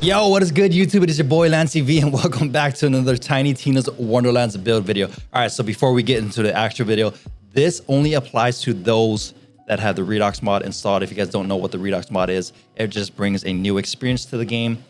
Yo, what is good, YouTube? It is your boy LancyVee, and welcome back to another Tiny Tina's Wonderlands build video. All right, so before we get into the actual video, this only applies to those that have the Redux mod installed. If you guys don't know what the Redux mod is, it just brings a new experience to the game.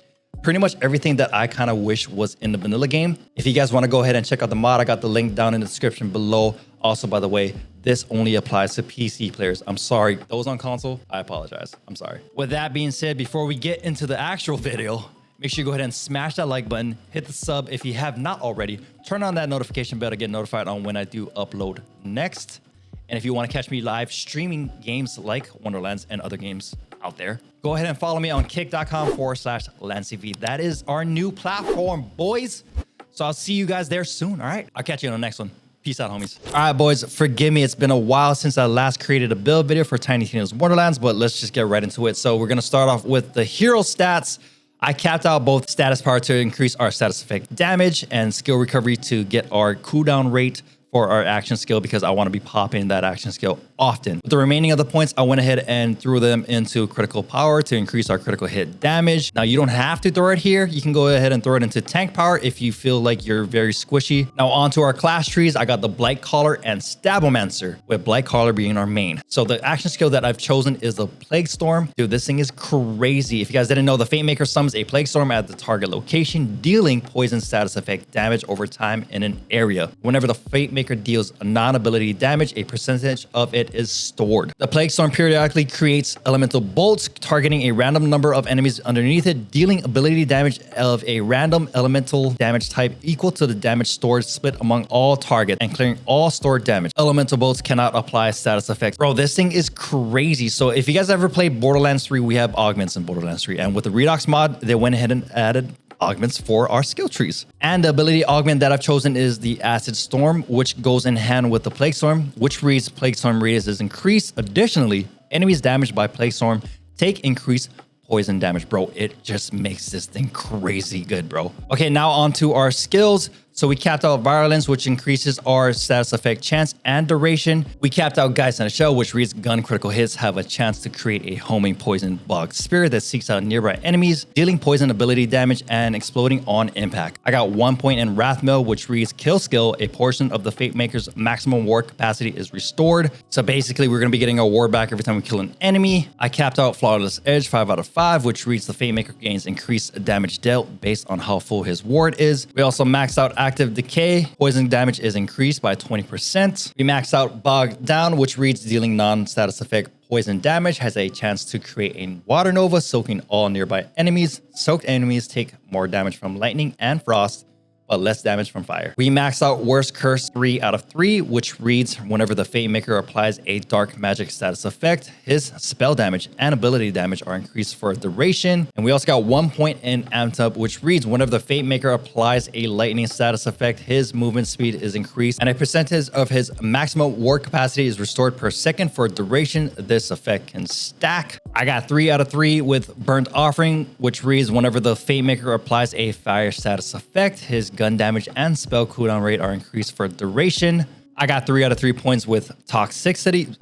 Pretty much everything that I kind of wish was in the vanilla game. If you guys want to go ahead and check out the mod, I got the link down in the description below. Also, by the way, this only applies to PC players. I'm sorry. Those on console, I apologize. I'm sorry. With that being said, before we get into the actual video, make sure you go ahead and smash that like button, hit the sub if you have not already, turn on that notification bell to get notified on when I do upload next. And if you want to catch me live streaming games like Wonderlands and other games out there, go ahead and follow me on kick.com/LancyVee. That is our new platform, boys. So I'll see you guys there soon, all right? I'll catch you on the next one. Peace out, homies. All right, boys, forgive me. It's been a while since I last created a build video for Tiny Tina's Wonderlands, but let's just get right into it. So we're going to start off with the hero stats. I capped out both status power to increase our status effect damage and skill recovery to get our cooldown rate for our action skill, because I want to be popping that action skill often. With the remaining of the points, I went ahead and threw them into critical power to increase our critical hit damage. Now, you don't have to throw it here. You can go ahead and throw it into tank power if you feel like you're very squishy. Now, onto our class trees, I got the Blightcaller and Stabbomancer, with Blightcaller being our main. So the action skill that I've chosen is the Plague Storm. Dude, this thing is crazy. If you guys didn't know, the Fate Maker summons a Plague Storm at the target location, dealing poison status effect damage over time in an area. Whenever the Fate Maker deals a non-ability damage, a percentage of it is stored. The Plague Storm periodically creates elemental bolts, targeting a random number of enemies underneath it, dealing ability damage of a random elemental damage type equal to the damage stored split among all targets and clearing all stored damage. Elemental bolts cannot apply status effects. Bro, this thing is crazy. So if you guys ever played Borderlands 3, we have augments in Borderlands 3, and with the Redux mod, they went ahead and added augments for our skill trees. And the ability augment that I've chosen is the Acid Storm, which goes in hand with the Plague Storm, which reads Plague Storm radius is increased. Additionally, enemies damaged by Plague Storm take increased poison damage. Bro, it just makes this thing crazy good, bro. Okay, now on to our skills. So we capped out Violence, which increases our status effect chance and duration. We capped out Geist in a Shell, which reads gun critical hits have a chance to create a homing poison bug spirit that seeks out nearby enemies, dealing poison ability damage and exploding on impact. I got 1 point in Wrathmill, which reads kill skill. A portion of the Fate Maker's maximum ward capacity is restored. So basically, we're going to be getting our ward back every time we kill an enemy. I capped out Flawless Edge 5 out of 5, which reads the Fate Maker gains increased damage dealt based on how full his ward is. We also maxed out Active Decay. Poison damage is increased by 20%. We maxed out Bogged Down, which reads dealing non-status effect poison damage has a chance to create a water nova, soaking all nearby enemies. Soaked enemies take more damage from lightning and frost, but less damage from fire. We maxed out Worst Curse 3 out of 3, which reads whenever the Fate Maker applies a dark magic status effect, his spell damage and ability damage are increased for a duration. And we also got 1 point in Amped Up, which reads whenever the Fate Maker applies a lightning status effect, his movement speed is increased and a percentage of his maximum ward capacity is restored per second for a duration. This effect can stack. I got 3 out of 3 with Burnt Offering, which reads whenever the Fate Maker applies a fire status effect, his gun damage and spell cooldown rate are increased for duration. I got 3 out of 3 points with Toxicity,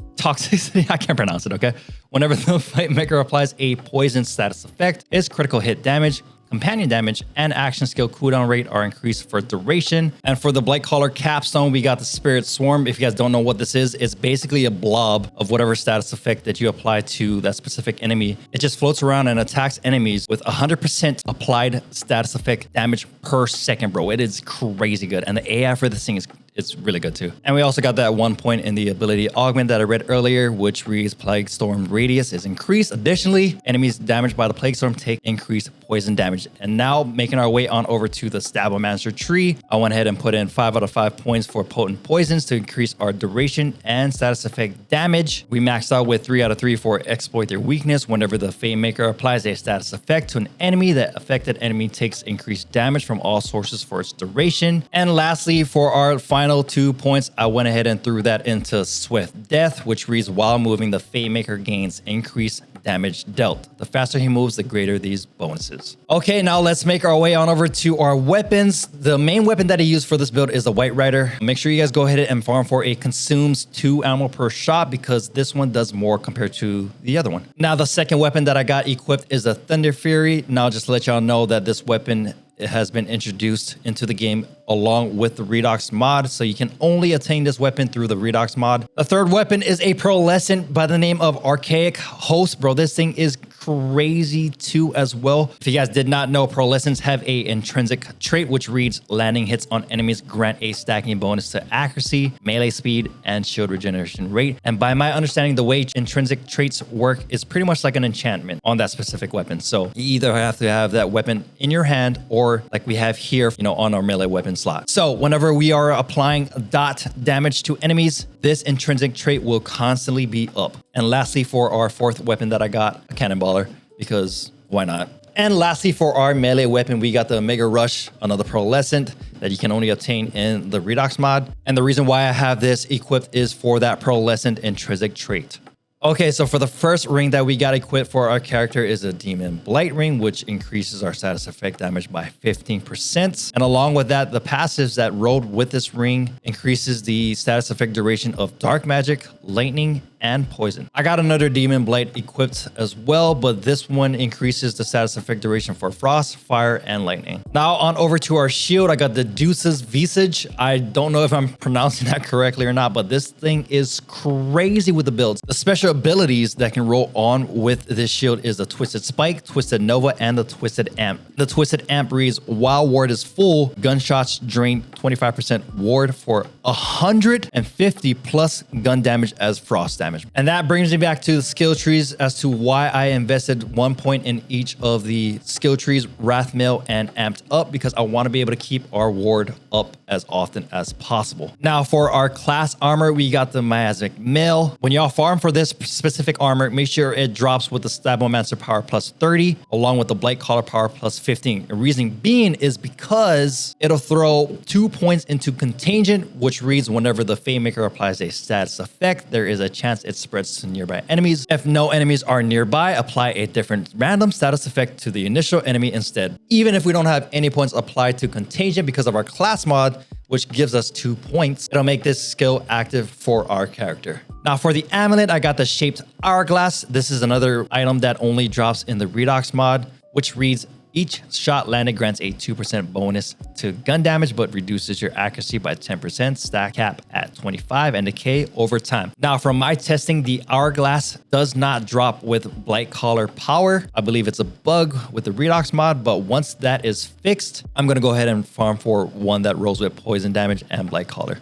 I can't pronounce it, okay? Whenever the Fate Maker applies a poison status effect, his critical hit damage, companion damage, and action skill cooldown rate are increased for duration. And for the Blightcaller capstone, we got the Spirit Swarm. If you guys don't know what this is, it's basically a blob of whatever status effect that you apply to that specific enemy. It just floats around and attacks enemies with 100% applied status effect damage per second, bro. It is crazy good. And the AI for this thing is it's really good too. And we also got that 1 point in the ability augment that I read earlier, which reads Plague Storm radius is increased. Additionally, enemies damaged by the Plague Storm take increased poison damage. And now making our way on over to the Stabbomancer tree, I went ahead and put in 5 out of 5 points for potent poisons to increase our duration and status effect damage. We maxed out with 3 out of 3 for exploit their weakness. Whenever the Fate Maker applies a status effect to an enemy, that affected enemy takes increased damage from all sources for its duration. And lastly, for our final 2 points, I went ahead and threw that into Swift Death, which reads while moving, the Fate Maker gains increased damage dealt. The faster he moves, the greater these bonuses. Okay, now let's make our way on over to our weapons. The main weapon that I use for this build is the White Rider. Make sure you guys go ahead and farm for it consumes 2 ammo per shot because this one does more compared to the other one. Now, the second weapon that I got equipped is a Thunder Fury. Now, just to let y'all know that this weapon has been introduced into the game along with the Redux mod, so you can only attain this weapon through the Redux mod. The third weapon is a pearlescent by the name of Archaic Host. Bro, this thing is crazy too as well. If you guys did not know, pearlescents have a intrinsic trait which reads landing hits on enemies grant a stacking bonus to accuracy, melee speed, and shield regeneration rate. And by my understanding, the way intrinsic traits work is pretty much like an enchantment on that specific weapon. So you either have to have that weapon in your hand or like we have here, you know, on our melee weapon slot. So whenever we are applying dot damage to enemies, this intrinsic trait will constantly be up. And lastly, for our fourth weapon that I got, a cannonballer, because why not? And lastly, for our melee weapon, we got the Mega Rush, another pearlescent that you can only obtain in the Redux mod. And the reason why I have this equipped is for that pearlescent intrinsic trait. Okay, so for the first ring that we got equipped for our character is a Demon Blight ring, which increases our status effect damage by 15%. And along with that, the passives that rode with this ring increases the status effect duration of Dark Magic, Lightning, and Poison. I got another Demon Blight equipped as well, but this one increases the status effect duration for Frost, Fire, and Lightning. Now on over to our shield, I got the Deuce's Visage. I don't know if I'm pronouncing that correctly or not, but this thing is crazy with the builds. The special abilities that can roll on with this shield is the Twisted Spike, Twisted Nova, and the Twisted Amp. The Twisted Amp reads, while ward is full, gunshots drain 25% ward for 150 plus gun damage as frost damage. And that brings me back to the skill trees as to why I invested 1 point in each of the skill trees, Wrathmail and Amped Up, because I want to be able to keep our ward up as often as possible. Now for our class armor, we got the Miasmic Mail. When y'all farm for this specific armor, make sure it drops with the Stabbomancer power plus 30 along with the Blightcaller power plus 15. The reason being is because it'll throw 2 points into Contagion, which reads whenever the Faymaker applies a status effect, there is a chance it spreads to nearby enemies. If no enemies are nearby, apply a different random status effect to the initial enemy instead. Even if we don't have any points applied to Contagion because of our class mod, which gives us 2 points, it'll make this skill active for our character. Now for the amulet, I got the Shaped Hourglass. This is another item that only drops in the Redux mod, which reads, each shot landed grants a 2% bonus to gun damage, but reduces your accuracy by 10%, stack cap at 25, and decay over time. Now, from my testing, the Hourglass does not drop with Blightcaller power. I believe it's a bug with the Redux mod, but once that is fixed, I'm going to go ahead and farm for one that rolls with poison damage and Blightcaller.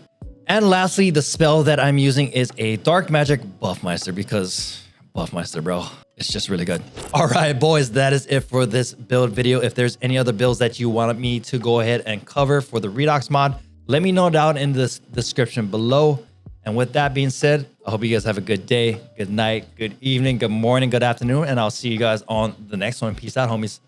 And lastly, the spell that I'm using is a Dark Magic Buffmeister, because Buffmeister, bro. It's just really good. All right, boys, that is it for this build video. If there's any other builds that you wanted me to go ahead and cover for the Redux mod, let me know down in the description below. And with that being said, I hope you guys have a good day, good night, good evening, good morning, good afternoon, and I'll see you guys on the next one. Peace out, homies.